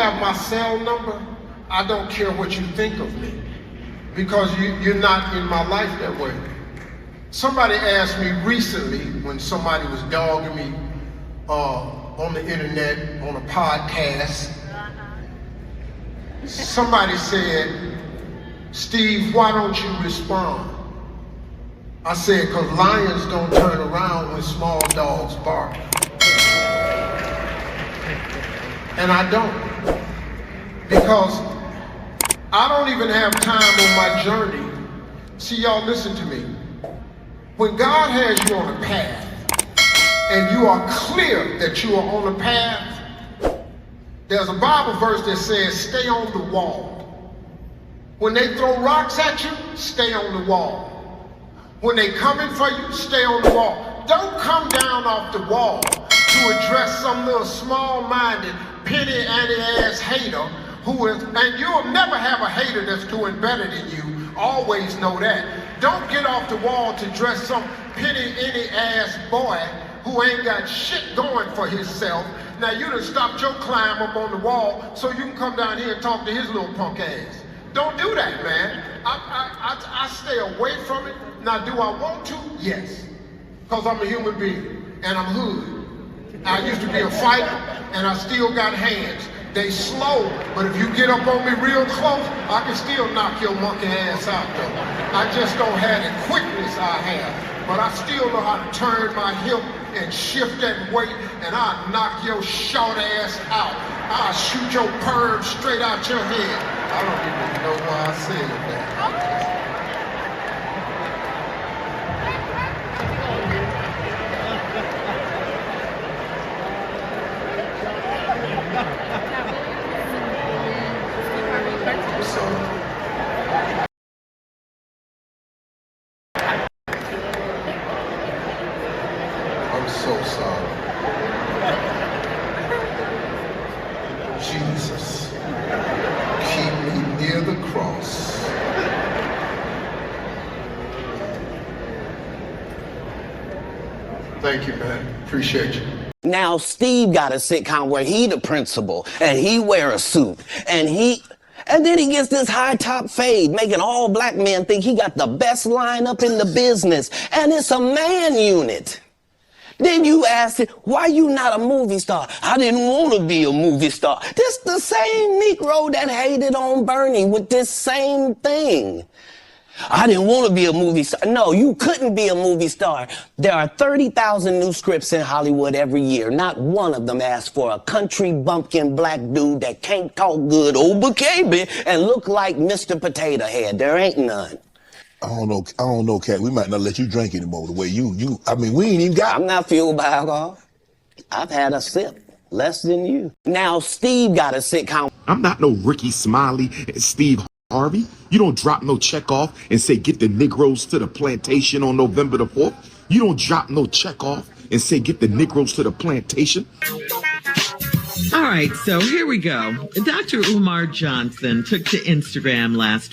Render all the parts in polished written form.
have my cell number, I don't care what you think of me, because you're not in my life that way. Somebody asked me recently, when somebody was dogging me on the internet, on a podcast, somebody said, Steve, why don't you respond? I said, because lions don't turn around when small dogs bark. And I don't. Because I don't even have time on my journey. See, y'all, listen to me. When God has you on a path, and you are clear that you are on a path, there's a Bible verse that says, stay on the wall. When they throw rocks at you, stay on the wall. When they coming for you, stay on the wall. Don't come down off the wall to address some little small-minded, penny-ante-ass hater who is, and you'll never have a hater that's doing better than you. Always know that. Don't get off the wall to address some penny-ante-ass boy who ain't got shit going for himself. Now you done stopped your climb up on the wall so you can come down here and talk to his little punk ass. Don't do that, man. I stay away from it. Now, do I want to? Yes. Because I'm a human being, and I'm hood. I used to be a fighter, and I still got hands. They slow, but if you get up on me real close, I can still knock your monkey ass out, though. I just don't have the quickness I have, but I still know how to turn my hip and shift that weight, and I'll knock your short ass out. I'll shoot your perm straight out your head. I don't even know why I said that. I'm so sorry. Jesus, keep me near the cross. Thank you, man. Appreciate you. Now Steve got a sitcom where he the principal and he wear a suit and then he gets this high top fade, making all black men think he got the best lineup in the business, and it's a man unit. Then you ask it, why you not a movie star? I didn't want to be a movie star. This the same Negro that hated on Bernie with this same thing. I didn't want to be a movie star. No, you couldn't be a movie star. There are 30,000 new scripts in Hollywood every year. Not one of them asks for a country bumpkin black dude that can't talk good over KB and look like Mr. Potato Head. There ain't none. I don't know, Katt. We might not let you drink anymore the way I mean, we ain't even got... I'm not fueled by alcohol. I've had a sip. Less than you. Now Steve got a sitcom. I'm not no Ricky Smiley and Steve Harvey. You don't drop no check off and say get the Negroes to the plantation on November the 4th. You don't drop no check off and say get the Negroes to the plantation. All right, so here we go. Dr. Umar Johnson took to Instagram last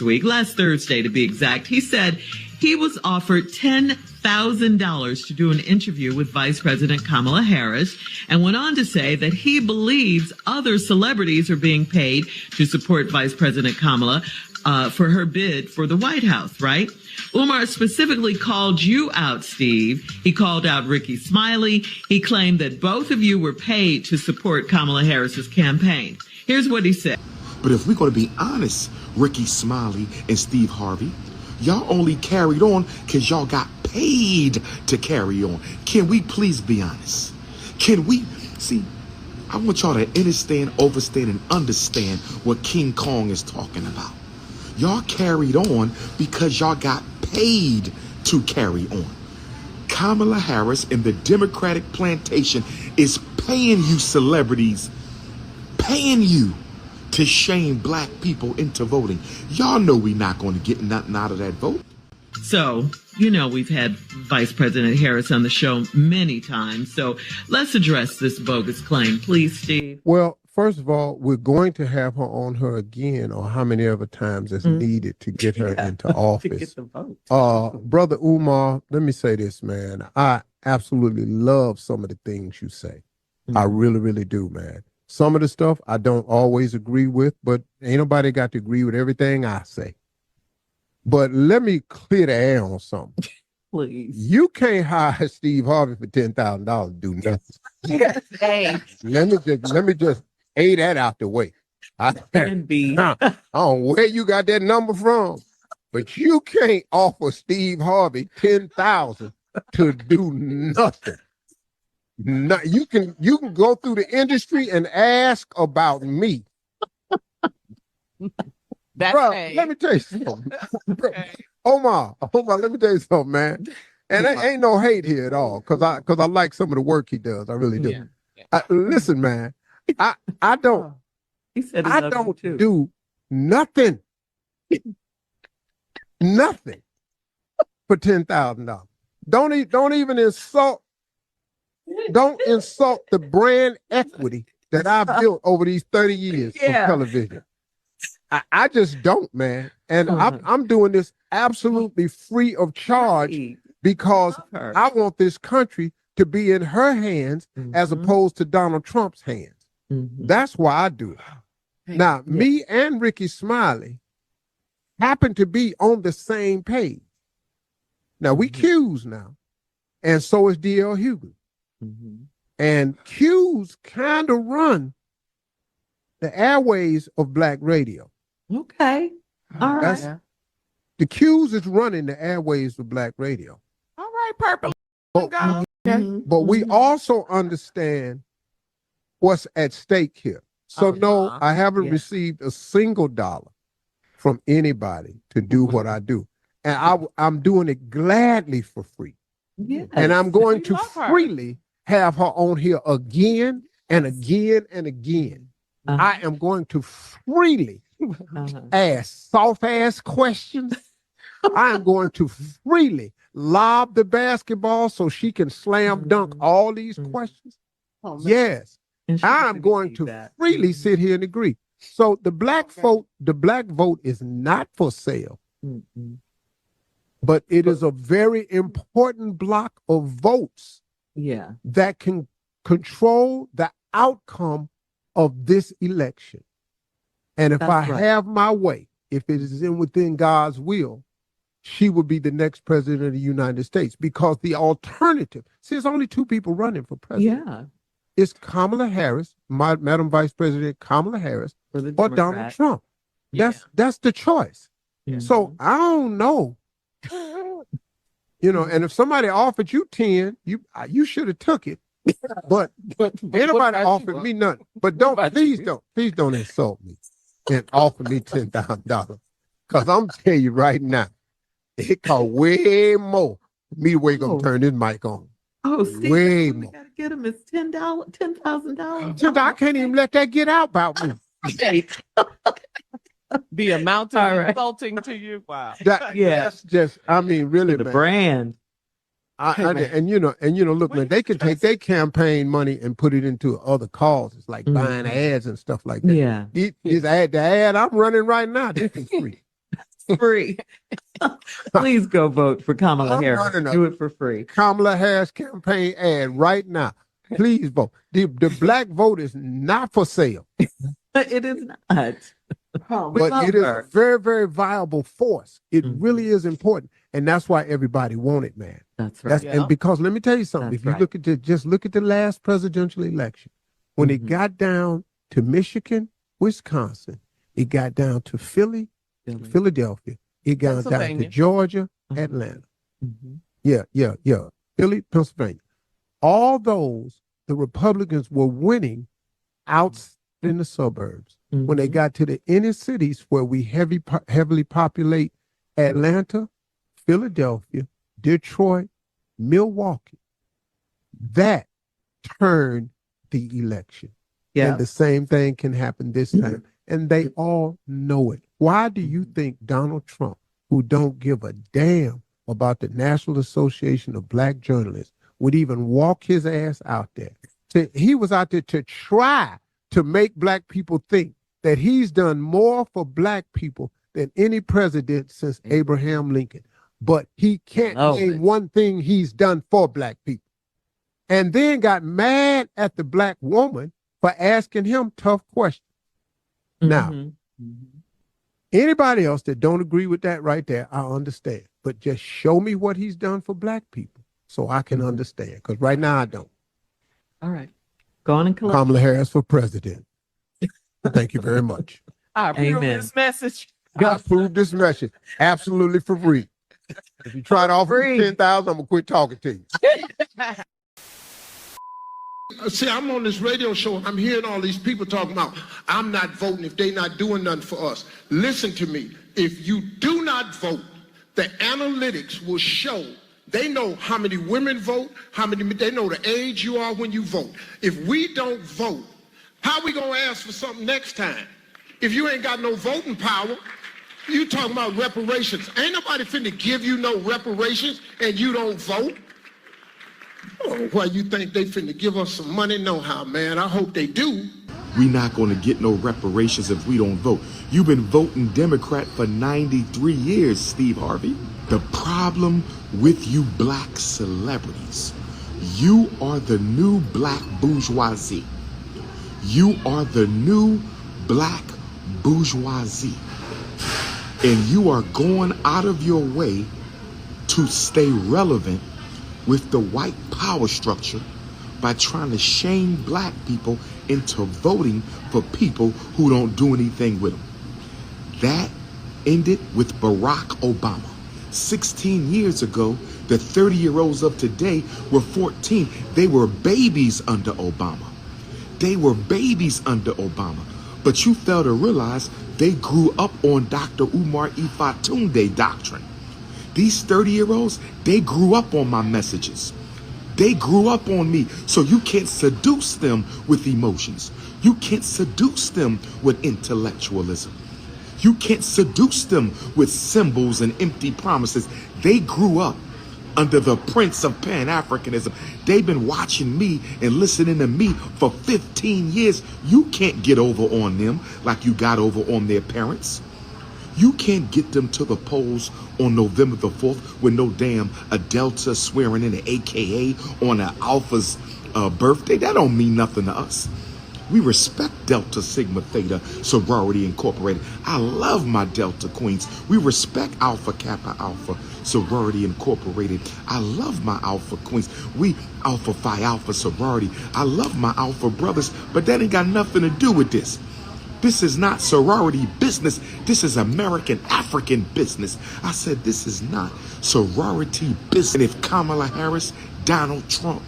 Thursday to be exact. He said he was offered $10,000 to do an interview with Vice President Kamala Harris and went on to say that he believes other celebrities are being paid to support Vice President Kamala for her bid for the White House, right? Umar specifically called you out, Steve. He called out Ricky Smiley. He claimed that both of you were paid to support Kamala Harris's campaign. Here's what he said. But if we're going to be honest, Ricky Smiley and Steve Harvey, y'all only carried on because y'all got paid to carry on. Can we please be honest? Can we? See, I want y'all to understand, overstand, and understand what King Kong is talking about. Y'all carried on because y'all got paid to carry on. Kamala Harris and the Democratic plantation is paying you celebrities, paying you to shame black people into voting. Y'all know we're not going to get nothing out of that vote. So, you know, we've had Vice President Harris on the show many times. So let's address this bogus claim. Please, Steve. Well, first of all, we're going to have her on her again, or how many other times is needed to get her into office. To get the vote. Brother Umar, let me say this, man. I absolutely love some of the things you say. I really, really do, man. Some of the stuff I don't always agree with, but ain't nobody got to agree with everything I say. But let me clear the air on something. Please. You can't hire Steve Harvey for $10,000 to do nothing. Yes, hey. Let me just A that out the way. And B. I don't know where you got that number from, but you can't offer Steve Harvey $10,000 to do nothing. No, you can go through the industry and ask about me. That's Bruh, let me tell you something. Omar, let me tell you something, man. And there ain't no hate here at all, cause I like some of the work he does. I really do. Yeah. Listen, man, I don't He said I don't do nothing. Nothing for $10,000. Don't even insult. Don't insult the brand equity that I've built over these 30 years of television. I just don't, man. And I'm doing this absolutely free of charge because I want this country to be in her hands as opposed to Donald Trump's hands. That's why I do it. Now, me and Ricky Smiley happen to be on the same page. Now, we Q's now, and so is D.L. Hughley. And Q's kind of run the airways of black radio. Okay. All right. The Q's is running the airways of black radio. All right, Purple. But we also understand what's at stake here. So no, I haven't received a single dollar from anybody to do what I do. And I'm doing it gladly for free. Yes. And I'm going to freely have her on here again and again and again. I am going to freely ask soft-ass questions. I am going to freely lob the basketball so she can slam dunk all these questions. Yes. I'm going to freely sit here and agree. So the black vote is not for sale. But it is a very important block of votes that can control the outcome of this election. And if I have my way, if it is within God's will, she will be the next president of the United States, because the alternative, see, there's only two people running for president. Yeah. It's Kamala Harris, Madam Vice President Kamala Harris, or Donald Trump. That's the choice. So I don't know. You know, and if somebody offered you 10, you should have took it. But anybody offered me nothing. But please don't insult me and offer me $10,000. Because I'm telling you right now, it costs way more for me to wake up and turn this mic on. Oh, Steve, way we more. gotta get him is $10,000. I can't even let that get out about me. The amount of insulting to you. Wow. That's just, I mean, really, The man. brand. And you know, look, man, they can take their campaign money and put it into other causes, like buying ads and stuff like that. Yeah. The ad I'm running right now, this is free. Free. Please go vote for Kamala Harris. Do it for free. Kamala Harris campaign ad right now. Please vote. The black vote is not for sale. It is not. But it is a very, very viable force. It really is important. And that's why everybody want it, man. That's right. And because let me tell you something, if you look at just look at the last presidential election, when it got down to Michigan, Wisconsin, it got down to Philadelphia, it got down to Georgia, Atlanta. Philly, Pennsylvania. All those, the Republicans were winning out in the suburbs. When they got to the inner cities where we heavily populate Atlanta, Philadelphia, Detroit, Milwaukee, that turned the election. And the same thing can happen this time. And they all know it. Why do you think Donald Trump, who don't give a damn about the National Association of Black Journalists, would even walk his ass out there? He was out there to try to make black people think that he's done more for black people than any president since Abraham Lincoln. But he can't name one thing he's done for black people. And then got mad at the black woman for asking him tough questions. Now, Mm-hmm. anybody else that don't agree with that right there, I understand. But just show me what he's done for black people so I can understand. Because right now I don't. All right. Go on and collect. Kamala Harris for president. Thank you very much. I approve Amen. this message. I approve this message absolutely for free. If you try to offer me 10,000, I'm gonna quit talking to you. See, I'm on this radio show and I'm hearing all these people talking about, I'm not voting if they're not doing nothing for us. Listen to me. If you do not vote, the analytics will show. They know how many women vote, they know the age you are when you vote. If we don't vote, how are we gonna ask for something next time? If you ain't got no voting power, you talking about reparations. Ain't nobody finna give you no reparations and you don't vote. Oh, why you think they finna give us some money? No how, man. I hope they do. We not going to get no reparations if we don't vote. You've been voting Democrat for 93 years, Steve Harvey. The problem with you black celebrities, you are the new black bourgeoisie. You are the new black bourgeoisie. And you are going out of your way to stay relevant with the white power structure by trying to shame black people into voting for people who don't do anything with them. That ended with Barack Obama. 16 years ago, the 30-year-olds of today were 14. They were babies under Obama. They were babies under Obama. But you fail to realize they grew up on Dr. Umar Ifatunde doctrine. These 30-year-olds, they grew up on my messages. They grew up on me. So you can't seduce them with emotions. You can't seduce them with intellectualism. You can't seduce them with symbols and empty promises. They grew up under the prince of Pan-Africanism. They've been watching me and listening to me for 15 years. You can't get over on them like you got over on their parents. You can't get them to the polls on November the 4th with no damn a Delta swearing in an AKA on an Alpha's birthday. That don't mean nothing to us. We respect Delta Sigma Theta Sorority Incorporated. I love my Delta Queens. We respect Alpha Kappa Alpha Sorority Incorporated. I love my Alpha Queens. We Alpha Phi Alpha Sorority. I love my Alpha brothers, but that ain't got nothing to do with this. This is not sorority business. This is American African business. I said this is not sorority business. And if Kamala Harris, Donald Trump,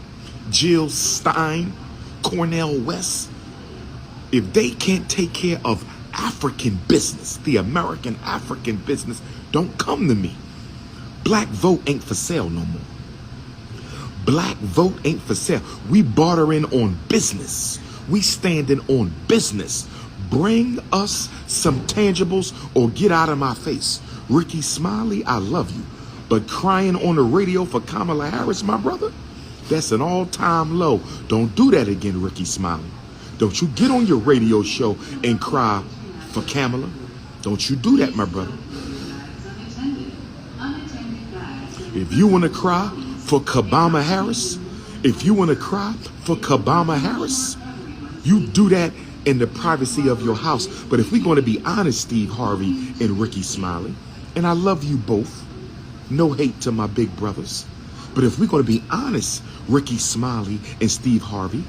Jill Stein, Cornel West, if they can't take care of African business, the American African business, don't come to me. Black vote ain't for sale no more. Black vote ain't for sale. We bartering on business. We standing on business. Bring us some tangibles or get out of my face. Ricky Smiley, I love you. But crying on the radio for Kamala Harris, my brother, that's an all-time low. Don't do that again, Ricky Smiley. Don't you get on your radio show and cry for Kamala. Don't you do that, my brother. If you want to cry for Kabama Harris, if you want to cry for Kabama Harris, you do that in the privacy of your house. But if we're going to be honest, Steve Harvey and Ricky Smiley, and I love you both, no hate to my big brothers, but if we're going to be honest, Ricky Smiley and Steve Harvey,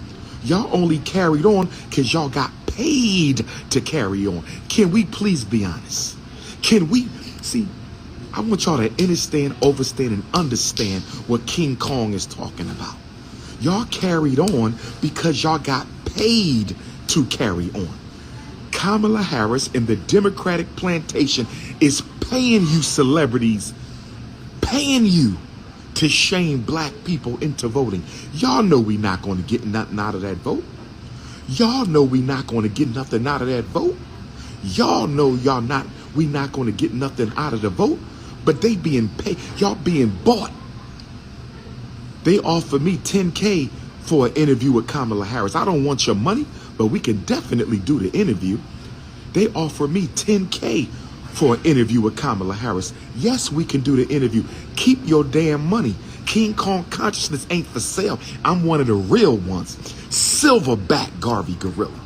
y'all only carried on because y'all got paid to carry on. Can we please be honest? Can we see? I want y'all to understand, overstand, and understand what King Kong is talking about. Y'all carried on because y'all got paid to carry on. Kamala Harris and the Democratic plantation is paying you celebrities, paying you to shame black people into voting. Y'all know we not going to get nothing out of that vote. Y'all know we not going to get nothing out of that vote. Y'all know we not going to get nothing out of the vote. But they being paid, y'all being bought. They offer me $10K for an interview with Kamala Harris. I don't want your money, but we can definitely do the interview. They offer me $10K for an interview with Kamala Harris. Yes, we can do the interview. Keep your damn money. King Kong consciousness ain't for sale. I'm one of the real ones. silverback Garvey gorilla.